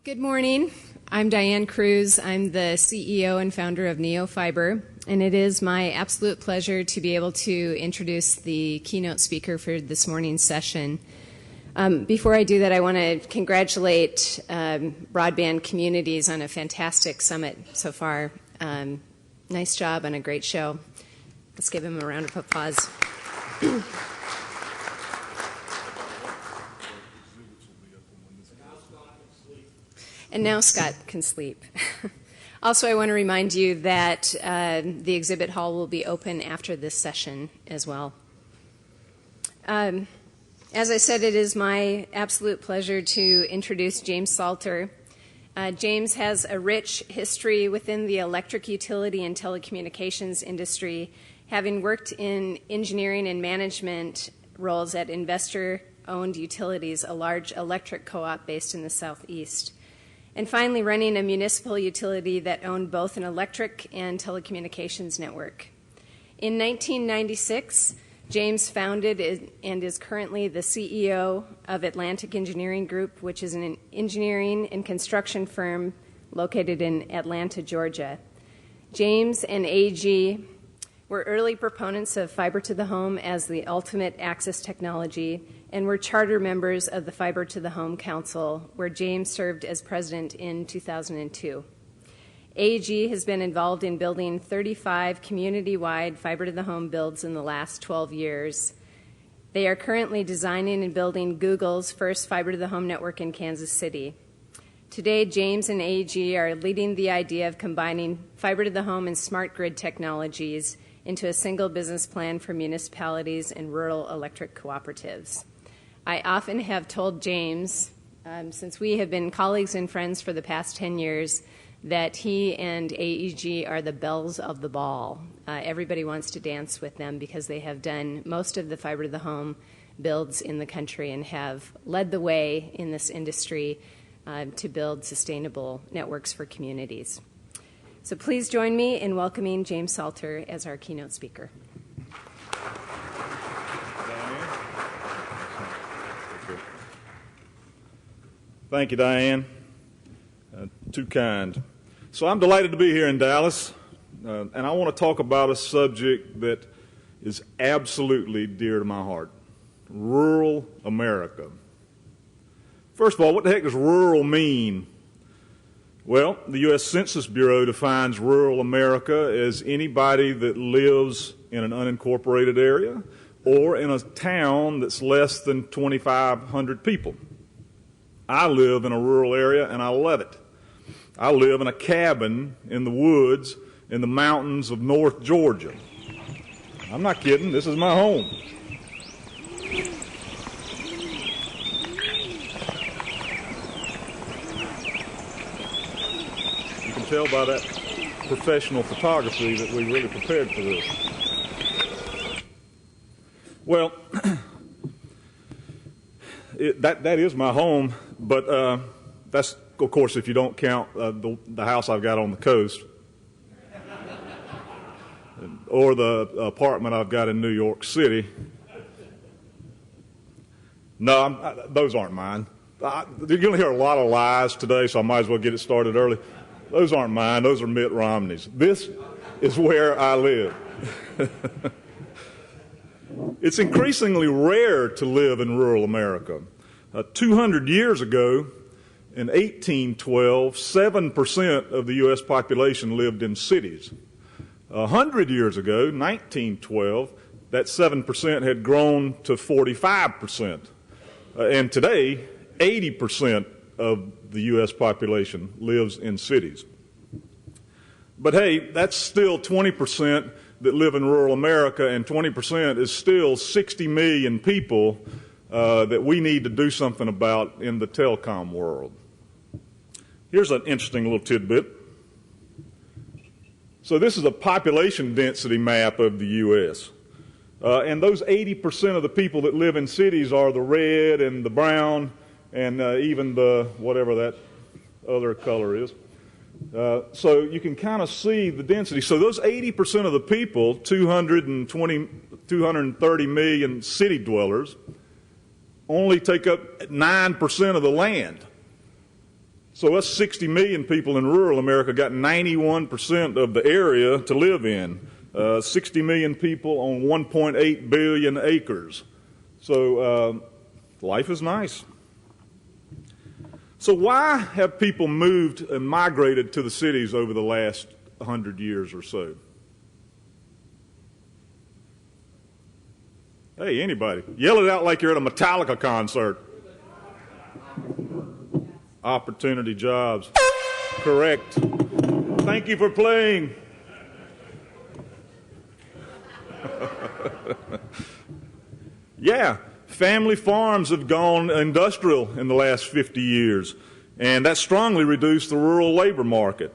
Good morning. I'm Diane Cruz. I'm the CEO and founder of NeoFiber, and it is my absolute pleasure to be able to introduce the keynote speaker for this morning's session. Before I do that, I want to congratulate Broadband Communities on a fantastic summit so far. Nice job and a great show. Let's give him a round of applause. And now Scott can sleep. Also, I want to remind you that the exhibit hall will be open after this session as well. As I said, it is my absolute pleasure to introduce James Salter. James has a rich history within the electric utility and telecommunications industry, having worked in engineering and management roles at investor-owned utilities, a large electric co-op based in the Southeast. And finally, running a municipal utility that owned both an electric and telecommunications network. In 1996, James founded and is currently the CEO of Atlantic Engineering Group, which is an engineering and construction firm located in Atlanta, Georgia. James and AEG were early proponents of fiber to the home as the ultimate access technology, and were charter members of the Fiber to the Home Council, where James served as president in 2002. AEG has been involved in building 35 community-wide fiber to the home builds in the last 12 years. They are currently designing and building Google's first fiber to the home network in Kansas City. Today, James and AEG are leading the idea of combining fiber to the home and smart grid technologies into a single business plan for municipalities and rural electric cooperatives. I often have told James, since we have been colleagues and friends for the past 10 years, that he and AEG are the belles of the ball. Everybody wants to dance with them because they have done most of the fiber to the home builds in the country and have led the way in this industry to build sustainable networks for communities. So please join me in welcoming James Salter as our keynote speaker. Thank you, Diane. Too kind. So I'm delighted to be here in Dallas, and I want to talk about a subject that is absolutely dear to my heart, rural America. First of all, what the heck does rural mean? Well, the U.S. Census Bureau defines rural America as anybody that lives in an unincorporated area or in a town that's less than 2,500 people. I live in a rural area, and I love it. I live in a cabin in the woods in the mountains of North Georgia. I'm not kidding. This is my home. You can tell by that professional photography that we really prepared for this. Well, that is my home, but that's, of course, if you don't count the house I've got on the coast or the apartment I've got in New York City. No, those aren't mine. You're going to hear a lot of lies today, so I might as well get it started early. Those aren't mine. Those are Mitt Romney's. This is where I live. It's increasingly rare to live in rural America. 200 years ago, in 1812, 7% of the U.S. population lived in cities. 100 years ago, 1912, that 7% had grown to 45%. And today, 80% of the U.S. population lives in cities. But hey, that's still 20% that live in rural America, and 20% is still 60 million people that we need to do something about in the telecom world. Here's an interesting little tidbit. So this is a population density map of the U.S. And those 80% of the people that live in cities are the red and the brown and even the whatever that other color is. So you can kind of see the density. So those 80% of the people, 230 million city dwellers, only take up 9% of the land. So us 60 million people in rural America got 91% of the area to live in. 60 million people on 1.8 billion acres. So life is nice. So why have people moved and migrated to the cities over the last 100 years or so? Hey, anybody. Yell it out like you're at a Metallica concert. Opportunity, jobs. Correct. Thank you for playing. Yeah, family farms have gone industrial in the last 50 years, and that strongly reduced the rural labor market.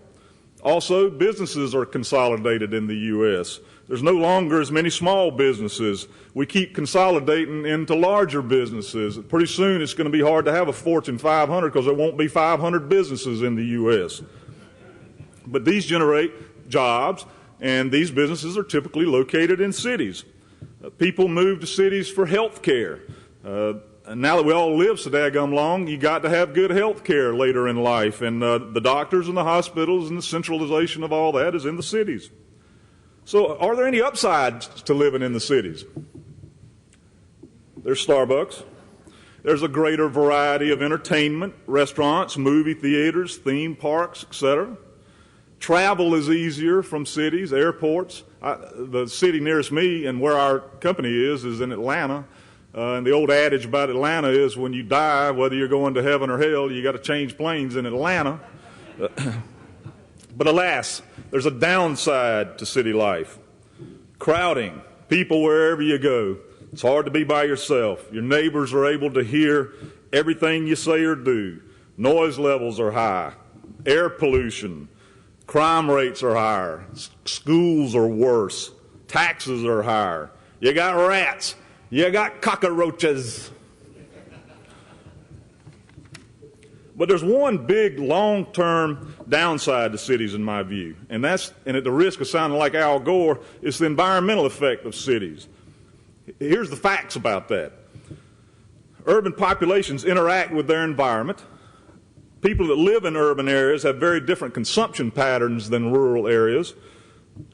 Also, businesses are consolidated in the U.S. There's no longer as many small businesses. We keep consolidating into larger businesses. Pretty soon it's going to be hard to have a Fortune 500 because there won't be 500 businesses in the U.S. But these generate jobs, and these businesses are typically located in cities. People move to cities for health care. And now that we all live so daggum long, you got to have good health care later in life. And the doctors and the hospitals and the centralization of all that is in the cities. So are there any upsides to living in the cities? There's Starbucks. There's a greater variety of entertainment, restaurants, movie theaters, theme parks, etc. Travel is easier from cities, airports. The city nearest me and where our company is in Atlanta. And the old adage about Atlanta is when you die, whether you're going to heaven or hell, you got to change planes in Atlanta. But alas, there's a downside to city life. Crowding, people wherever you go. It's hard to be by yourself. Your neighbors are able to hear everything you say or do. Noise levels are high. Air pollution. Crime rates are higher. Schools are worse. Taxes are higher. You got rats. You got cockroaches. But there's one big long-term downside to cities in my view, and at the risk of sounding like Al Gore, it's the environmental effect of cities. Here's the facts about that. Urban populations interact with their environment. People that live in urban areas have very different consumption patterns than rural areas.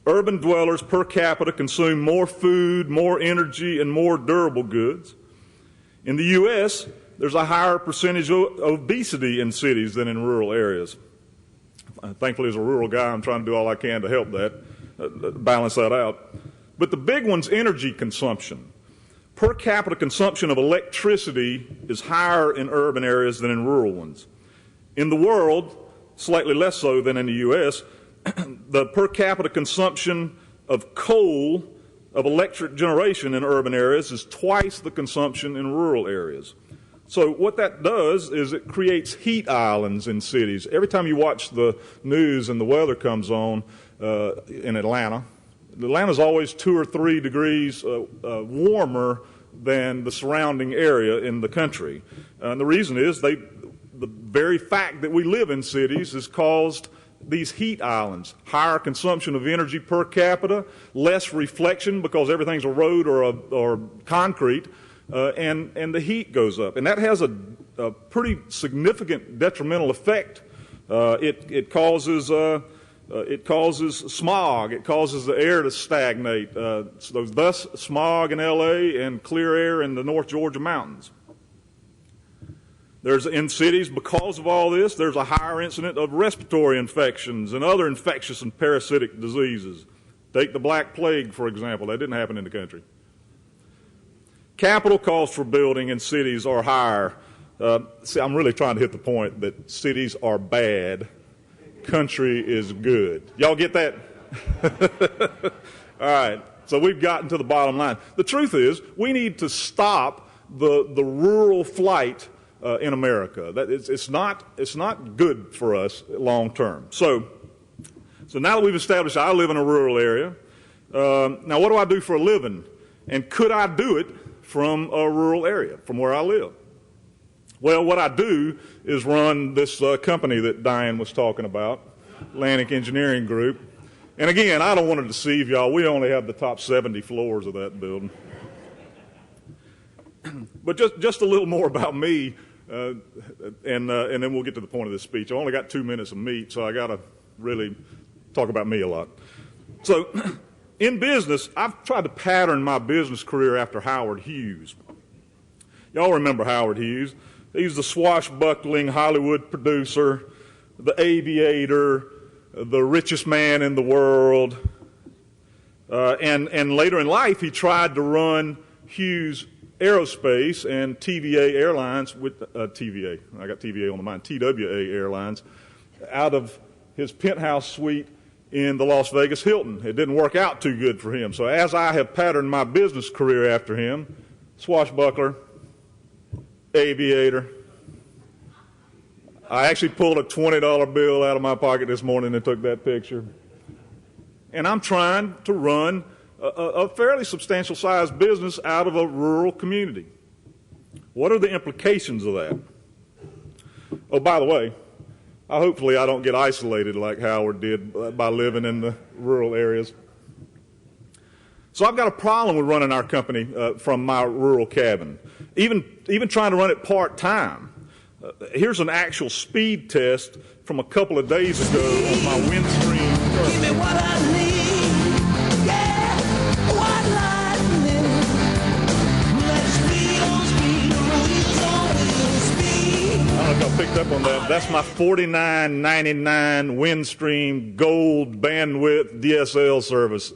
Urban dwellers per capita consume more food, more energy, and more durable goods. In the U.S., there's a higher percentage of obesity in cities than in rural areas. Thankfully, as a rural guy, I'm trying to do all I can to help that, balance that out. But the big one's energy consumption. Per capita consumption of electricity is higher in urban areas than in rural ones. In the world, slightly less so than in the U.S., the per capita consumption of coal, of electric generation in urban areas is twice the consumption in rural areas. So what that does is it creates heat islands in cities. Every time you watch the news and the weather comes on in Atlanta's always 2 or 3 degrees warmer than the surrounding area in the country. And the reason is the very fact that we live in cities has caused these heat islands, higher consumption of energy per capita, less reflection because everything's a road or concrete, and the heat goes up. And that has a pretty significant detrimental effect. It causes smog. It causes the air to stagnate. So thus smog in L.A. and clear air in the North Georgia mountains. In cities, because of all this, there's a higher incidence of respiratory infections and other infectious and parasitic diseases. Take the Black Plague, for example. That didn't happen in the country. Capital costs for building in cities are higher. See, I'm really trying to hit the point that cities are bad, country is good. Y'all get that? All right, so we've gotten to the bottom line. The truth is, we need to stop the rural flight in America. It's not good for us long term. So now that we've established I live in a rural area, now what do I do for a living? And could I do it from a rural area, from where I live? Well, what I do is run this company that Diane was talking about, Atlantic Engineering Group. And again, I don't want to deceive y'all. We only have the top 70 floors of that building. But just a little more about me. and then we'll get to the point of this speech. I only got 2 minutes of meat, so I got to really talk about me a lot. So in business, I've tried to pattern my business career after Howard Hughes. Y'all remember Howard Hughes? He's the swashbuckling Hollywood producer, the aviator, the richest man in the world. And later in life, he tried to run Hughes Aerospace and TVA Airlines with TVA. I got TVA on the mind. TWA Airlines out of his penthouse suite in the Las Vegas Hilton. It didn't work out too good for him. So as I have patterned my business career after him, swashbuckler, aviator. I actually pulled a $20 bill out of my pocket this morning and took that picture. And I'm trying to run a fairly substantial sized business out of a rural community. What are the implications of that? Oh, by the way, hopefully I don't get isolated like Howard did by living in the rural areas. So I've got a problem with running our company from my rural cabin, even trying to run it part-time. Here's an actual speed test from a couple of days ago on my Windstream truck. Give me what I need, yeah, what lightning. Let's speed on speed, wheels on wheels, speed. I don't know if y'all picked up on that. That's my $49.99 Windstream Gold Bandwidth DSL service.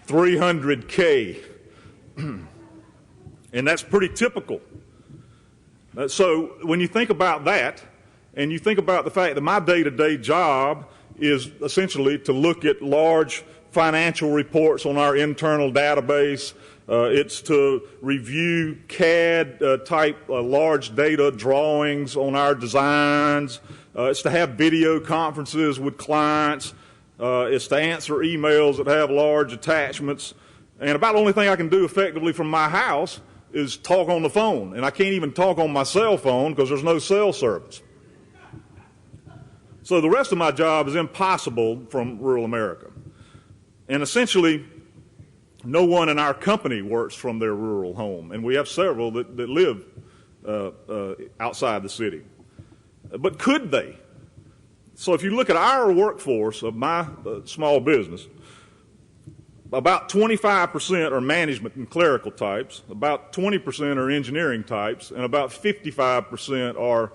300K. And that's pretty typical. So when you think about that, and you think about the fact that my day-to-day job is essentially to look at large financial reports on our internal database, it's to review CAD-type large data drawings on our designs, it's to have video conferences with clients, it's to answer emails that have large attachments, and about the only thing I can do effectively from my house is talk on the phone, and I can't even talk on my cell phone because there's no cell service. So the rest of my job is impossible from rural America. And essentially, no one in our company works from their rural home, and we have several that live outside the city. But could they? So if you look at our workforce of my small business, about 25% are management and clerical types, about 20% are engineering types, and about 55% are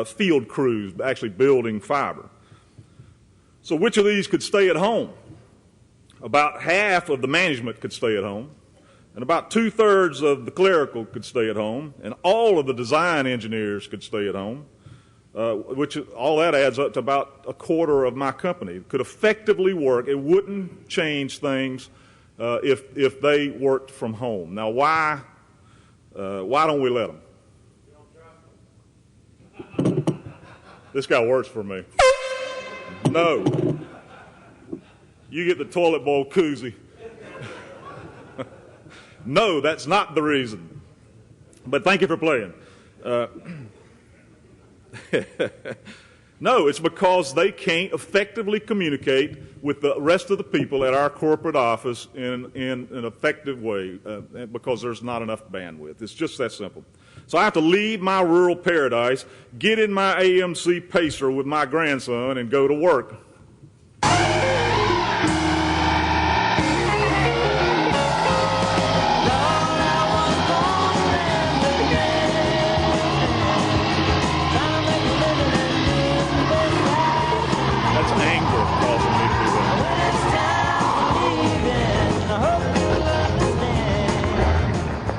field crews, actually building fiber. So which of these could stay at home? About half of the management could stay at home, and about 2/3 of the clerical could stay at home, and all of the design engineers could stay at home, which all that adds up to about 1/4 of my company. It could effectively work. It wouldn't change things if they worked from home. Now, why don't we let them? This got worse for me. No. You get the toilet bowl koozie. No, that's not the reason. But thank you for playing. No, it's because they can't effectively communicate with the rest of the people at our corporate office in an effective way because there's not enough bandwidth. It's just that simple. So I have to leave my rural paradise, get in my AMC Pacer with my grandson, and go to work.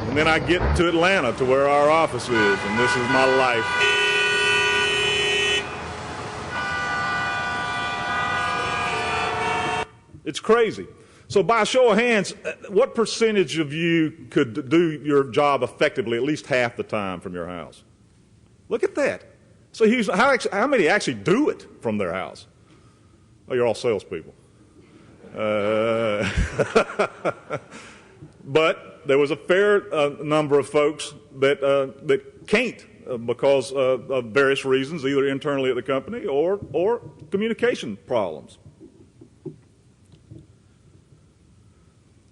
And then I get to Atlanta, to where our office is, and this is my life. It's crazy. So by a show of hands, what percentage of you could do your job effectively at least half the time from your house? Look at that. So how many actually do it from their house? Oh, you're all salespeople. But there was a fair number of folks that can't because of various reasons, either internally at the company or communication problems.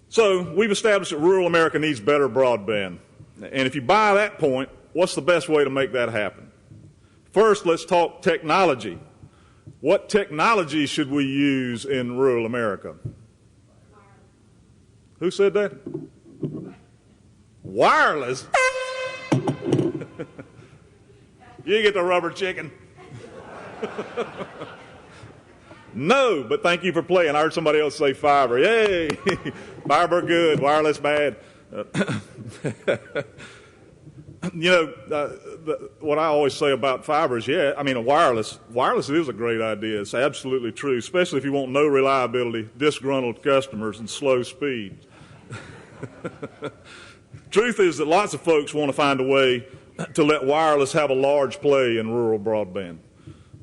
So we've established that rural America needs better broadband. And if you buy that point, what's the best way to make that happen? First, let's talk technology. What technology should we use in rural America? Who said that? Wireless? You get the rubber chicken. No, but thank you for playing. I heard somebody else say fiber. Yay! Fiber good, wireless bad. What I always say about fiber is, wireless is a great idea. It's absolutely true, especially if you want no reliability, disgruntled customers, and slow speed. Truth is that lots of folks want to find a way to let wireless have a large play in rural broadband.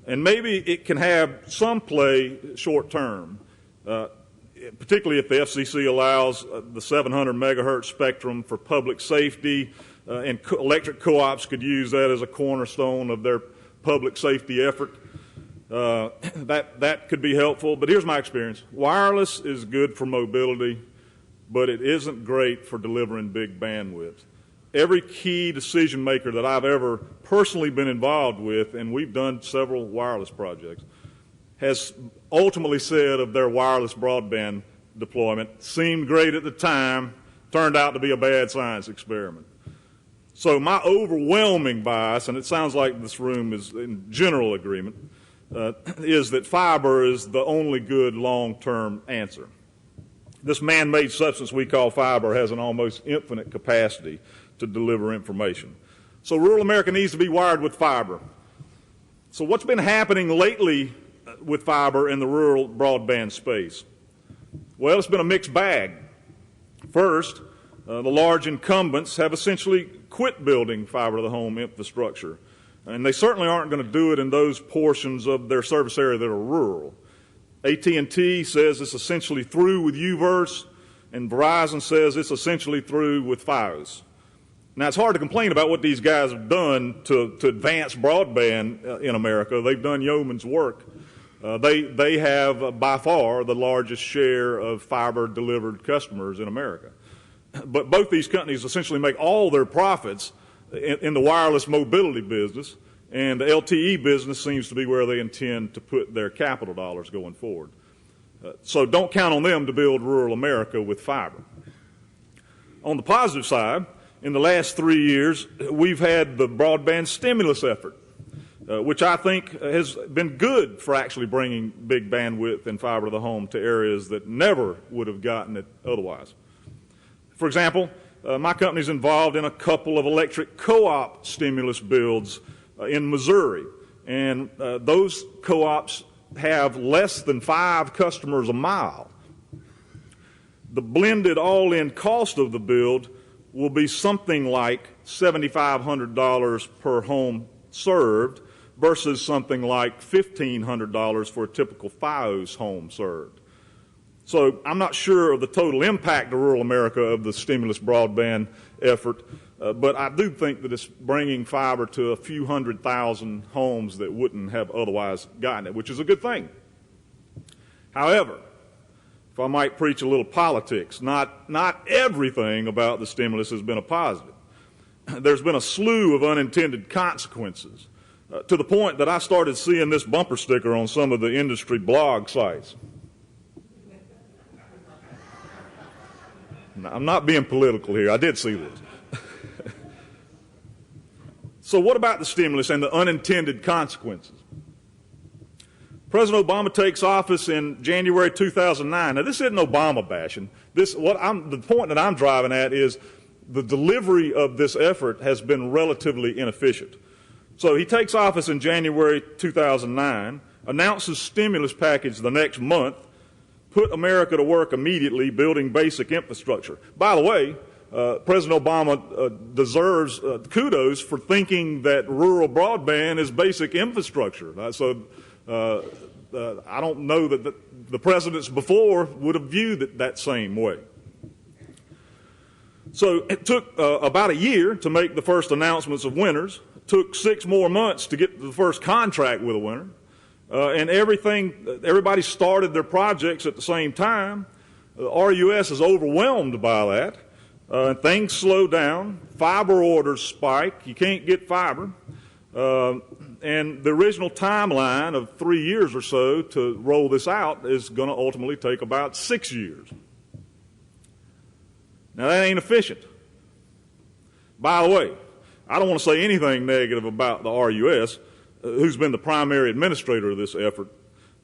And maybe it can have some play short term, particularly if the FCC allows the 700 megahertz spectrum for public safety, and electric co-ops could use that as a cornerstone of their public safety effort. That could be helpful. But here's my experience. Wireless is good for mobility, but it isn't great for delivering big bandwidth. Every key decision maker that I've ever personally been involved with, and we've done several wireless projects, has ultimately said of their wireless broadband deployment, seemed great at the time, turned out to be a bad science experiment. So my overwhelming bias, and it sounds like this room is in general agreement, is that fiber is the only good long-term answer. This man-made substance we call fiber has an almost infinite capacity to deliver information. So rural America needs to be wired with fiber. So what's been happening lately with fiber in the rural broadband space? Well, it's been a mixed bag. First, the large incumbents have essentially quit building fiber-to-the-home infrastructure, and they certainly aren't going to do it in those portions of their service area that are rural. AT&T says it's essentially through with UVerse, and Verizon says it's essentially through with Fios. Now, it's hard to complain about what these guys have done to advance broadband in America. They've done yeoman's work. They have, by far, the largest share of fiber-delivered customers in America. But both these companies essentially make all their profits in the wireless mobility business, and the LTE business seems to be where they intend to put their capital dollars going forward. So don't count on them to build rural America with fiber. On the positive side, in the last 3 years, we've had the broadband stimulus effort, which I think has been good for actually bringing big bandwidth and fiber to the home to areas that never would have gotten it otherwise. For example, my company's involved in a couple of electric co-op stimulus builds in Missouri, and those co-ops have less than 5 customers a mile. The blended all-in cost of the build will be something like $7,500 per home served versus something like $1,500 for a typical Fios home served. So I'm not sure of the total impact to rural America of the stimulus broadband effort, but I do think that it's bringing fiber to a few 100,000 homes that wouldn't have otherwise gotten it, which is a good thing. However, if I might preach a little politics, not everything about the stimulus has been a positive. There's been a slew of unintended consequences, to the point that I started seeing this bumper sticker on some of the industry blog sites. Now, I'm not being political here. I did see this. So what about the stimulus and the unintended consequences? President Obama takes office in January 2009. Now, this isn't Obama bashing. The point that I'm driving at is the delivery of this effort has been relatively inefficient. So he takes office in January 2009, announces stimulus package the next month, put America to work immediately building basic infrastructure. By the way, President Obama deserves kudos for thinking that rural broadband is basic infrastructure. I don't know that the presidents before would have viewed it that same way. So it took about a year to make the first announcements of winners. It took 6 more months to get the first contract with a winner. And everybody started their projects at the same time. RUS is overwhelmed by that. Things slow down. Fiber orders spike. You can't get fiber. And the original timeline of 3 years or so to roll this out is going to ultimately take about 6 years. Now, that ain't efficient. By the way, I don't want to say anything negative about the RUS, who's been the primary administrator of this effort.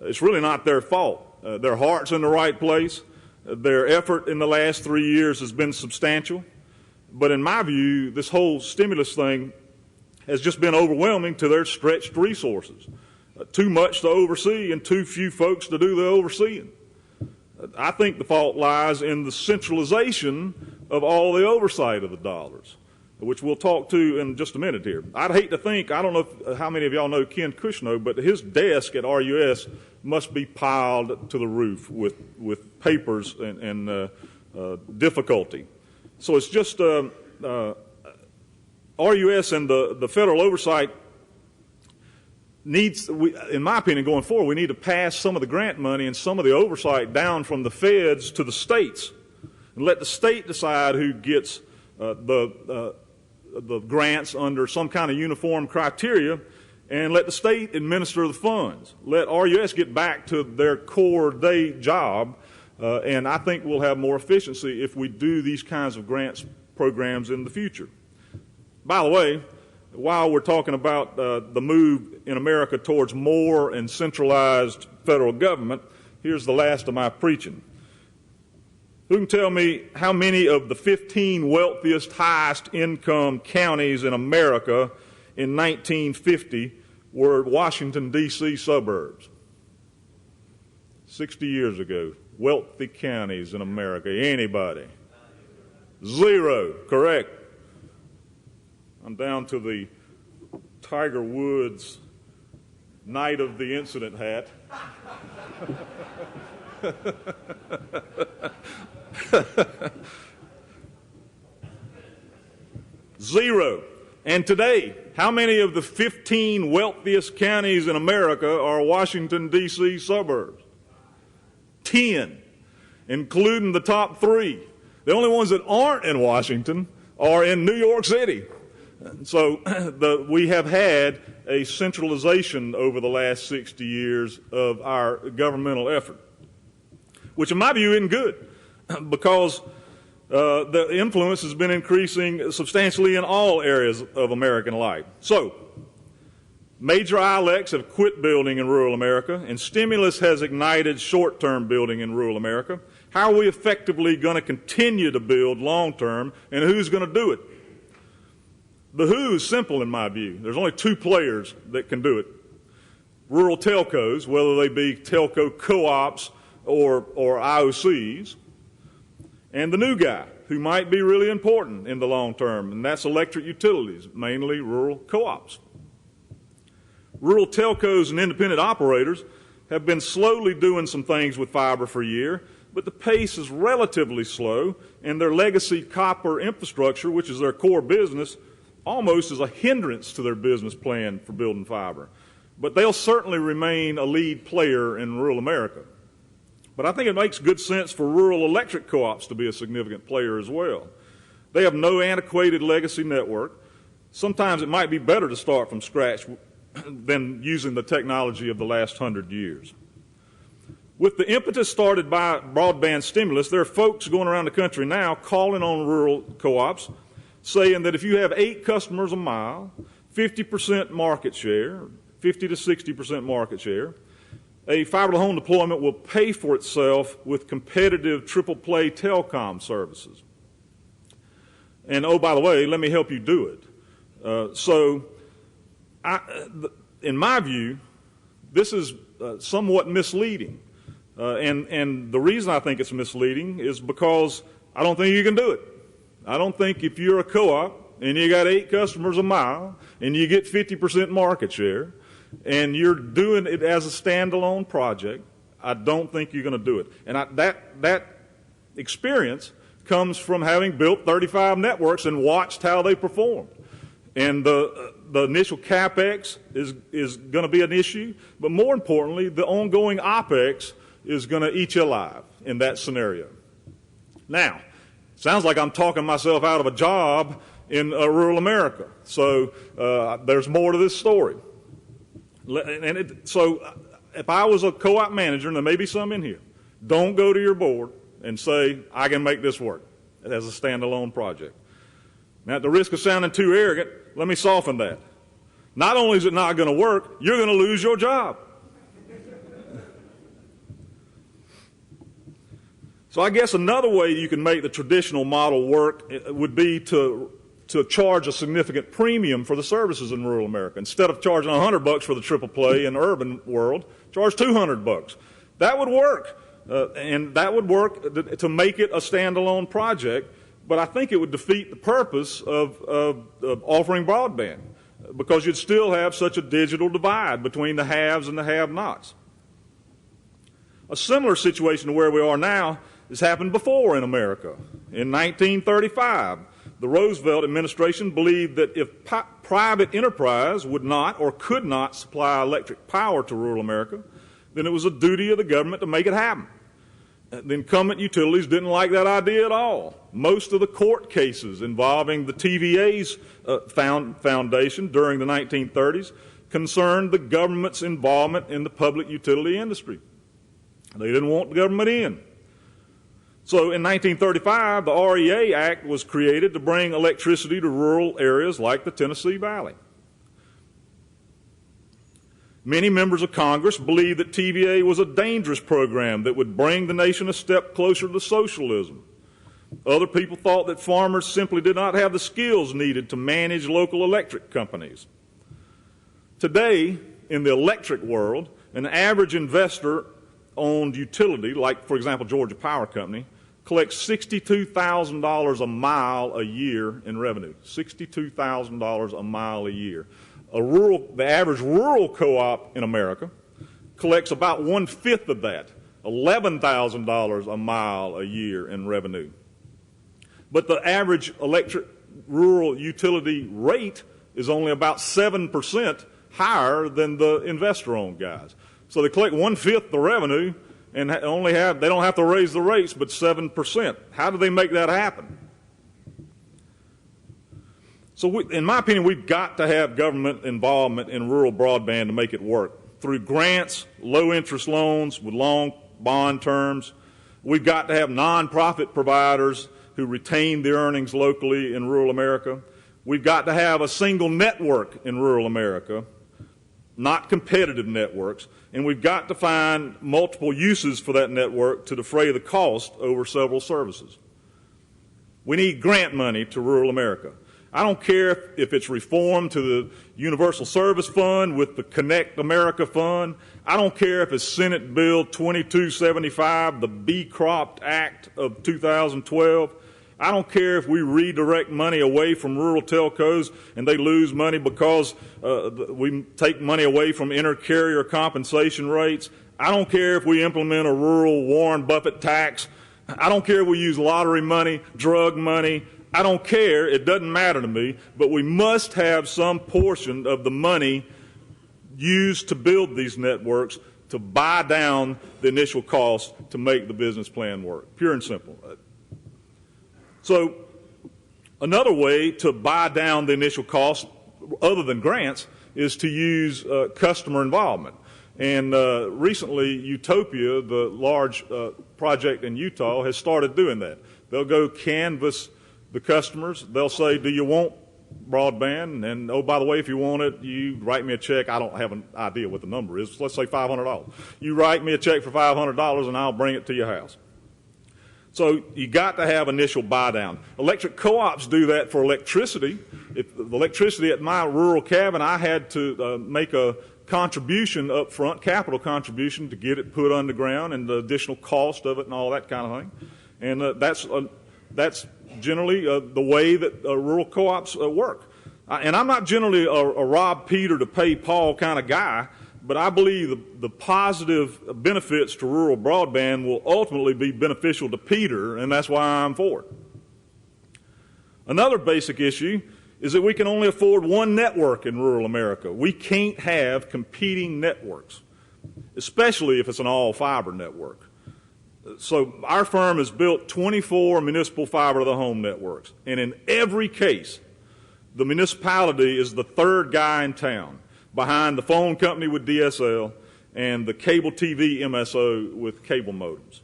It's really not their fault. Their heart's in the right place. Their effort in the last 3 years has been substantial. But in my view, this whole stimulus thing has just been overwhelming to their stretched resources. Too much to oversee and too few folks to do the overseeing. I think the fault lies in the centralization of all the oversight of the dollars, which we'll talk to in just a minute here. I'd hate to think, I don't know how many of y'all know Ken Kushno, but his desk at RUS must be piled to the roof with papers and difficulty. So it's just RUS and the federal oversight needs, in my opinion, going forward, we need to pass some of the grant money and some of the oversight down from the feds to the states and let the state decide who gets the grants under some kind of uniform criteria, and let the state administer the funds. Let RUS get back to their core day job, and I think we'll have more efficiency if we do these kinds of grants programs in the future. By the way, while we're talking about the move in America towards more and centralized federal government, here's the last of my preaching. Who can tell me how many of the 15 wealthiest, highest income counties in America in 1950 were Washington, D.C. suburbs? 60 years ago. Wealthy counties in America. Anybody? 0. Correct. I'm down to the Tiger Woods night of the incident hat. 0. And today, how many of the 15 wealthiest counties in America are Washington, D.C. suburbs? 10, including the top 3. The only ones that aren't in Washington are in New York City. So we have had a centralization over the last 60 years of our governmental effort, which in my view isn't good, because the influence has been increasing substantially in all areas of American life. So major ILECs have quit building in rural America, and stimulus has ignited short-term building in rural America. How are we effectively going to continue to build long-term, and who's going to do it? The who is simple in my view. There's only 2 players that can do it. Rural telcos, whether they be telco co-ops or IOCs, and the new guy, who might be really important in the long term, and that's electric utilities, mainly rural co-ops. Rural telcos and independent operators have been slowly doing some things with fiber for a year, but the pace is relatively slow, and their legacy copper infrastructure, which is their core business, almost is a hindrance to their business plan for building fiber. But they'll certainly remain a lead player in rural America. But I think it makes good sense for rural electric co-ops to be a significant player as well. They have no antiquated legacy network. Sometimes it might be better to start from scratch than using the technology of the last 100 years. With the impetus started by broadband stimulus, there are folks going around the country now calling on rural co-ops, saying that if you have 8 customers a mile, 50% market share, 50 to 60% market share, a fiber-to-home deployment will pay for itself with competitive triple-play telecom services. And oh, by the way, let me help you do it. In my view, this is somewhat misleading. And the reason I think it's misleading is because I don't think you can do it. I don't think if you're a co-op and you got 8 customers a mile and you get 50% market share and you're doing it as a standalone project, I don't think you're going to do it. And that experience comes from having built 35 networks and watched how they performed. And the initial CapEx is going to be an issue, but more importantly, the ongoing OpEx is going to eat you alive in that scenario. Now, Sounds like I'm talking myself out of a job in rural America. So there's more to this story. So if I was a co-op manager, and there may be some in here, don't go to your board and say, I can make this work as a standalone project. Now, at the risk of sounding too arrogant, let me soften that. Not only is it not going to work, you're going to lose your job. So I guess another way you can make the traditional model work would be to charge a significant premium for the services in rural America. Instead of charging $100 for the triple play in the urban world, charge $200. That would work, and that would work to make it a standalone project, but I think it would defeat the purpose of offering broadband, because you'd still have such a digital divide between the haves and the have-nots. A similar situation to where we are now has happened before in America. In 1935, the Roosevelt administration believed that if private enterprise would not or could not supply electric power to rural America, then it was a duty of the government to make it happen. The incumbent utilities didn't like that idea at all. Most of the court cases involving the TVA's foundation during the 1930s concerned the government's involvement in the public utility industry. They didn't want the government in. So in 1935, the REA Act was created to bring electricity to rural areas like the Tennessee Valley. Many members of Congress believed that TVA was a dangerous program that would bring the nation a step closer to socialism. Other people thought that farmers simply did not have the skills needed to manage local electric companies. Today, in the electric world, an average investor-owned utility, like, for example, Georgia Power Company, collects $62,000 a mile a year in revenue. $62,000 a mile a year. The average rural co-op in America collects about 1/5 of that, $11,000 a mile a year in revenue. But the average electric rural utility rate is only about 7% higher than the investor-owned guys. So they collect 1/5 the revenue and they don't have to raise the rates but 7%. How do they make that happen? So in my opinion, we've got to have government involvement in rural broadband to make it work. Through grants, low-interest loans with long bond terms. We've got to have nonprofit providers who retain their earnings locally in rural America. We've got to have a single network in rural America, not competitive networks. And we've got to find multiple uses for that network to defray the cost over several services. We need grant money to rural America. I don't care if it's reformed to the Universal Service Fund with the Connect America Fund. I don't care if it's Senate Bill 2275, the B-Crop Act of 2012. I don't care if we redirect money away from rural telcos and they lose money because we take money away from inter-carrier compensation rates. I don't care if we implement a rural Warren Buffett tax. I don't care if we use lottery money, drug money. I don't care. It doesn't matter to me. But we must have some portion of the money used to build these networks to buy down the initial cost to make the business plan work. Pure and simple. So another way to buy down the initial cost, other than grants, is to use customer involvement. And recently, Utopia, the large project in Utah, has started doing that. They'll go canvass the customers. They'll say, do you want broadband? And, oh, by the way, if you want it, you write me a check. I don't have an idea what the number is. Let's say $500. You write me a check for $500 and I'll bring it to your house. So you got to have initial buy down. Electric co-ops do that for electricity. If the electricity at my rural cabin, I had to make a contribution up front, capital contribution, to get it put underground and the additional cost of it and all that kind of thing. And that's generally the way that rural co-ops work. And I'm not generally a rob Peter to pay Paul kind of guy, but I believe the positive benefits to rural broadband will ultimately be beneficial to Peter, and that's why I'm for it. Another basic issue is that we can only afford one network in rural America. We can't have competing networks, especially if it's an all-fiber network. So our firm has built 24 municipal fiber-to-the-home networks, and in every case, the municipality is the third guy in town, behind the phone company with DSL and the cable TV MSO with cable modems.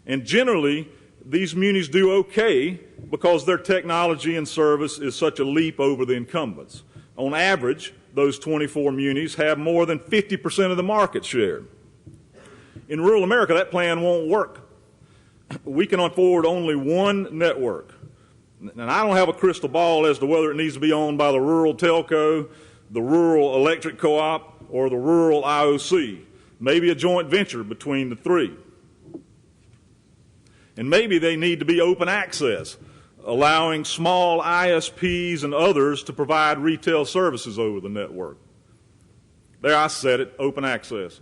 And generally, these munis do okay because their technology and service is such a leap over the incumbents. On average, those 24 munis have more than 50% of the market share. In rural America, that plan won't work. We can afford only one network. And I don't have a crystal ball as to whether it needs to be owned by the rural telco, the rural electric co-op, or the rural IOC. Maybe a joint venture between the three. And maybe they need to be open access, allowing small ISPs and others to provide retail services over the network. There, I said it, open access.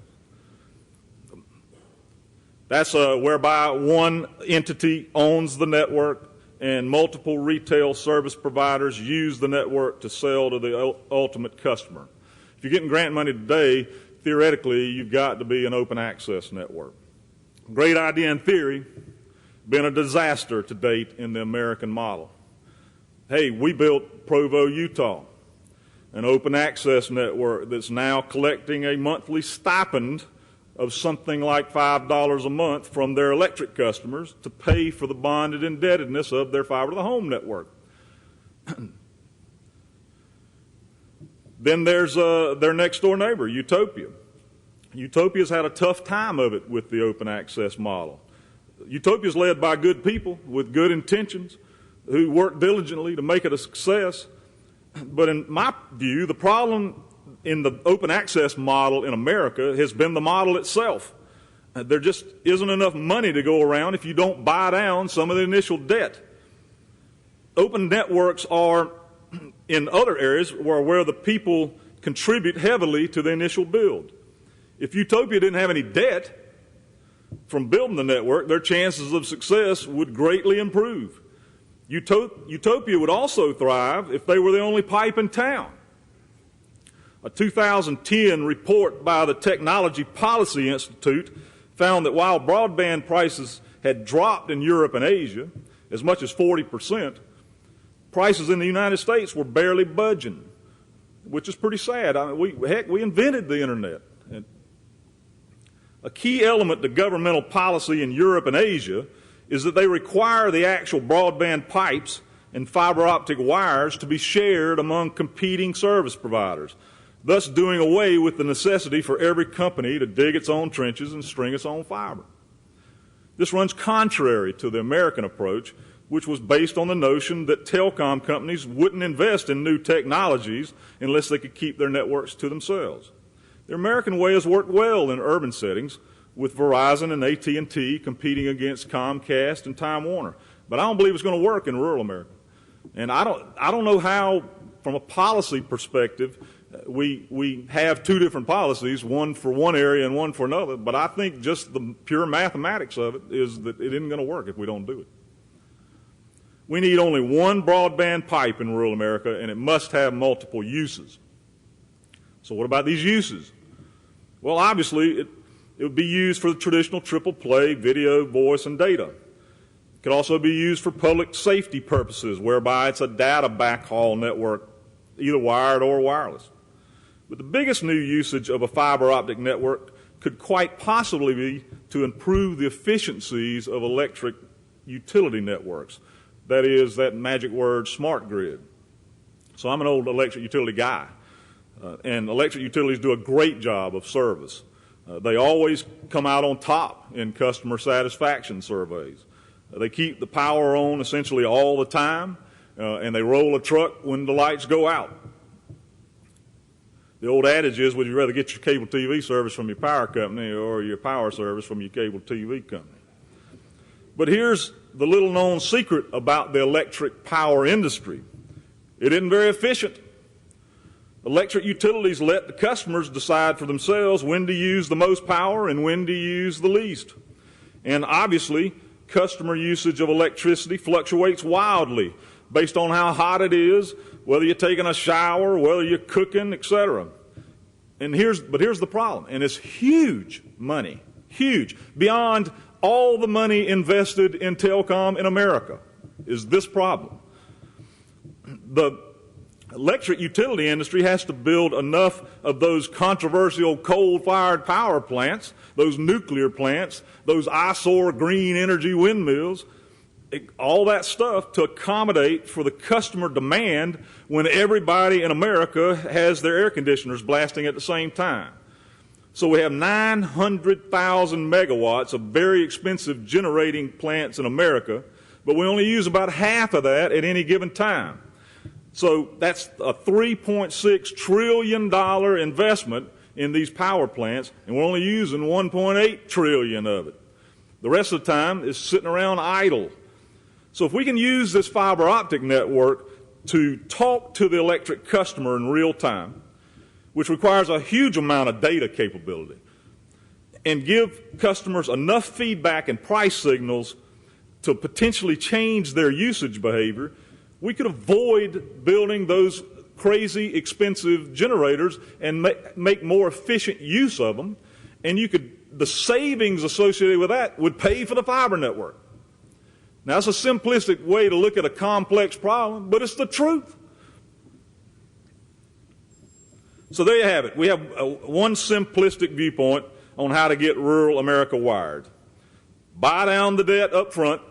That's whereby one entity owns the network and multiple retail service providers use the network to sell to the ultimate customer. If you're getting grant money today, theoretically, you've got to be an open access network. Great idea in theory, been a disaster to date in the American model. Hey, we built Provo, Utah, an open access network that's now collecting a monthly stipend of something like $5 a month from their electric customers to pay for the bonded indebtedness of their fiber-to-the-home network. Then there's their next-door neighbor, Utopia. Utopia's had a tough time of it with the open access model. Utopia's led by good people with good intentions who work diligently to make it a success. But in my view, the problem in the open access model in America has been the model itself. There just isn't enough money to go around if you don't buy down some of the initial debt. Open networks are in other areas where the people contribute heavily to the initial build. If Utopia didn't have any debt from building the network, their chances of success would greatly improve. Utopia would also thrive if they were the only pipe in town. A 2010 report by the Technology Policy Institute found that while broadband prices had dropped in Europe and Asia as much as 40%, prices in the United States were barely budging, which is pretty sad. I mean, we invented the internet. And a key element to governmental policy in Europe and Asia is that they require the actual broadband pipes and fiber optic wires to be shared among competing service providers, thus doing away with the necessity for every company to dig its own trenches and string its own fiber. This runs contrary to the American approach, which was based on the notion that telecom companies wouldn't invest in new technologies unless they could keep their networks to themselves. The American way has worked well in urban settings, with Verizon and AT&T competing against Comcast and Time Warner. But I don't believe it's going to work in rural America. And I don't know how, from a policy perspective, we have two different policies, one for one area and one for another, but I think just the pure mathematics of it is that it isn't going to work if we don't do it. We need only one broadband pipe in rural America, and it must have multiple uses. So what about these uses? Well, obviously, it would be used for the traditional triple play, video, voice, and data. It could also be used for public safety purposes, whereby it's a data backhaul network, either wired or wireless. But the biggest new usage of a fiber optic network could quite possibly be to improve the efficiencies of electric utility networks. That is, that magic word, smart grid. So I'm an old electric utility guy, and electric utilities do a great job of service. They always come out on top in customer satisfaction surveys. They keep the power on essentially all the time, and they roll a truck when the lights go out. The old adage is, would you rather get your cable TV service from your power company or your power service from your cable TV company? But here's the little-known secret about the electric power industry. It isn't very efficient. Electric utilities let the customers decide for themselves when to use the most power and when to use the least. And obviously, customer usage of electricity fluctuates wildly based on how hot it is, whether you're taking a shower, whether you're cooking, etc. But here's the problem, and it's huge money, huge, beyond all the money invested in telecom in America is this problem. The electric utility industry has to build enough of those controversial coal-fired power plants, those nuclear plants, those eyesore green energy windmills, all that stuff to accommodate for the customer demand when everybody in America has their air conditioners blasting at the same time. So we have 900,000 megawatts of very expensive generating plants in America, but we only use about half of that at any given time. So that's a $3.6 trillion investment in these power plants, and we're only using $1.8 trillion of it. The rest of the time is sitting around idle. So if we can use this fiber optic network to talk to the electric customer in real time, which requires a huge amount of data capability, and give customers enough feedback and price signals to potentially change their usage behavior, we could avoid building those crazy expensive generators and make more efficient use of them, and the savings associated with that would pay for the fiber network. Now, that's a simplistic way to look at a complex problem, but it's the truth. So there you have it. We have one simplistic viewpoint on how to get rural America wired. Buy down the debt up front,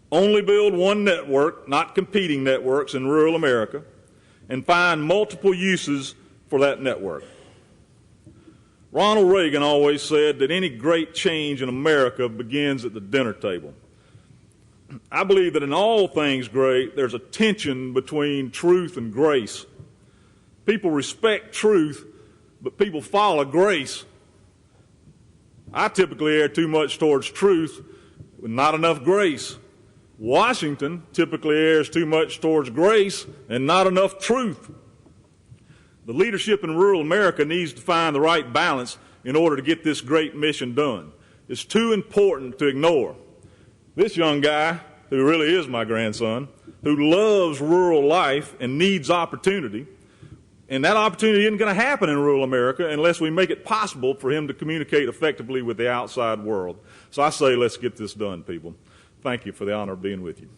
only build one network, not competing networks in rural America, and find multiple uses for that network. Ronald Reagan always said that any great change in America begins at the dinner table. I believe that in all things great, there's a tension between truth and grace. People respect truth, but people follow grace. I typically err too much towards truth with not enough grace. Washington typically errs too much towards grace and not enough truth. The leadership in rural America needs to find the right balance in order to get this great mission done. It's too important to ignore. This young guy, who really is my grandson, who loves rural life and needs opportunity, and that opportunity isn't going to happen in rural America unless we make it possible for him to communicate effectively with the outside world. So I say let's get this done, people. Thank you for the honor of being with you.